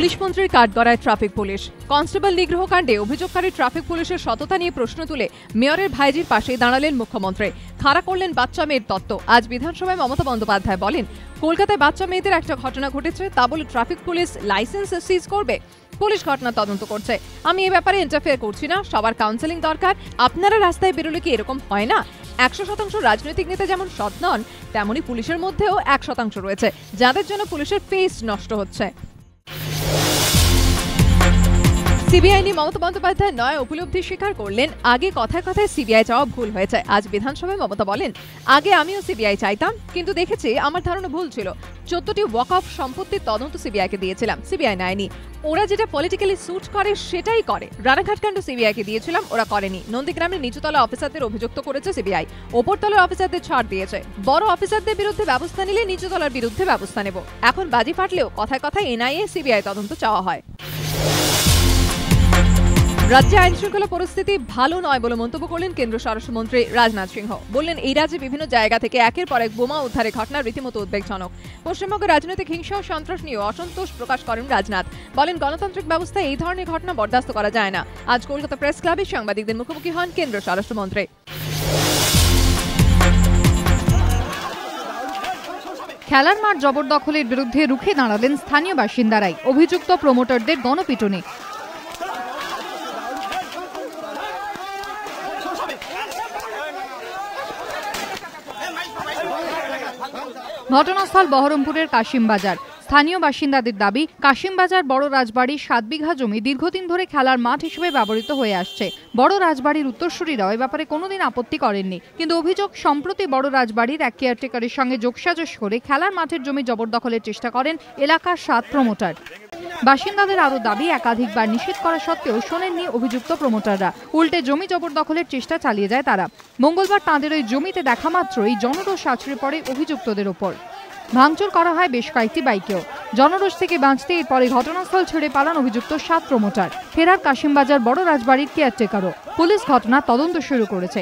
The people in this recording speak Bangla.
পুলিশ মন্ত্রীর কাঠগড়ায় ট্রাফিক পুলিশ। কনস্টেবল নিগ্রহ কাণ্ডে অভিযোগকারী ট্রাফিক পুলিশের সততা নিয়ে প্রশ্ন তুলে মেয়রের ভাইজির পাশেই দাঁড়ালেন মুখ্যমন্ত্রী। খাড়া করলেন বাচ্চা মেয়ের তত্ত্ব। আজ বিধানসভায় মমতা বন্দ্যোপাধ্যায় বলেন, কলকাতায় বাচ্চা মেয়েদের একটা ঘটনা ঘটেছে, তা বলে ট্রাফিক পুলিশ লাইসেন্স সিজ করবে? পুলিশ ঘটনা তদন্ত করছে, আমি এ ব্যাপারে ইন্টারফেয়ার করছি না। সবার কাউন্সেলিং দরকার। আপনারা রাস্তায় বেরোলে কি এরকম হয় না? 100% রাজনৈতিক নেতা যেমন সৎ নন, তেমনি পুলিশের মধ্যেও 1% রয়েছে যাদের জন্য পুলিশের ফেস নষ্ট হচ্ছে। সিবিআই নিয়ে মমতা বন্দ্যোপাধ্যায় নয় উপলব্ধি স্বীকার করলেন, আগে কথায় কথায় সিবিআই চাওয়া ভুল হয়েছে। আজ বিধানসভায় মমতা বলেন, আগে আমিও সিবিআই চাইতাম, কিন্তু দেখেছি আমার ধারণা ভুল ছিল। 14টি ওয়াক অফ সম্পত্তির তদন্ত সিবিআইকে দিয়েছিলাম, সিবিআই নেয়নি। ওরা যেটা পলিটিক্যালি স্যুট করে সেটাই করে। রানাঘাট কাণ্ড সিবিআইকে দিয়েছিলাম, ওরা করেনি। নন্দীগ্রামের নিচুতলা অফিসারদের অভিযুক্ত করেছে সিবিআই, ওপরতলার অফিসারদের ছাড় দিয়েছে। বড় অফিসারদের বিরুদ্ধে ব্যবস্থা নিলে নিচুতলার বিরুদ্ধে ব্যবস্থা নেব। এখন বাজি ফাটলেও কথায় কথায় এনআইএ সিবিআই তদন্ত চাওয়া হয়। রাজ্যে আইন শৃঙ্খলা পরিস্থিতি ভালো নয় বলে মন্তব্য করলেন কেন্দ্রীয় স্বরাষ্ট্রমন্ত্রী রাজনাথ সিংহ। বললেন, এই রাজ্যে বিভিন্ন জায়গা থেকে একের পর এক বোমা উদ্ধারের ঘটনা রীতিমতো উদ্বেগজনক। পশ্চিমবঙ্গের রাজনৈতিক হিংসা ও সন্ত্রাস নিয়ে অসন্তোষ প্রকাশ করেন রাজনাথ। বলেন, গণতান্ত্রিক ব্যবস্থায় এই ধরনের ঘটনা বরদাস্ত করা যায় না। আজ কলকাতা প্রেস ক্লাবে সাংবাদিকদের মুখোমুখি হন কেন্দ্রীয় স্বরাষ্ট্রমন্ত্রী। খেলার মাঠ জবরদখলের বিরুদ্ধে রুখে দাঁড়ালেন স্থানীয় বাসিন্দারাই। অভিযুক্ত প্রমোটারদের গণপিটুনি। ঘটনাস্থল বহরমপুরের কাশিমবাজার। স্থানীয় বাসিন্দাদের দাবি, কাশিমবাজার বড় রাজবাড়ির 7 বিঘা জমি দীর্ঘদিন ধরে খেলার মাঠ হিসেবে ব্যবহৃত হয়ে আসছে। বড় রাজবাড়ির উত্তরসূরিরাও এ ব্যাপারে কোনোদিন আপত্তি করেননি, কিন্তু অভিযোগ সম্প্রতি বড় রাজবাড়ির এক কেয়ারটেকারের সঙ্গে যোগসাজশ করে খেলার মাঠের জমি জবরদখলের চেষ্টা করেন এলাকার 7 প্রমোটার। বাসিন্দাদের আরও দাবি, একাধিকবার নিষেধ করা সত্ত্বেও শোনেননি অভিযুক্ত প্রমোটাররা, উল্টে জমি জবরদখলের চেষ্টা চালিয়ে যায় তারা। মঙ্গলবার তাঁদের ওই জমিতে দেখা মাত্রই জনরোষ আছড়ে পড়ে অভিযুক্তদের ওপর। ভাঙচুর করা হয় বেশ কয়েকটি বাইকেও। জনরোষ থেকে বাঁচতে এরপরে ঘটনাস্থল ছেড়ে পালান অভিযুক্ত 7 প্রমোটার। ফেরার কাশিমবাজার বড় রাজবাড়ির কেয়ারটেকারও। পুলিশ ঘটনা তদন্ত শুরু করেছে।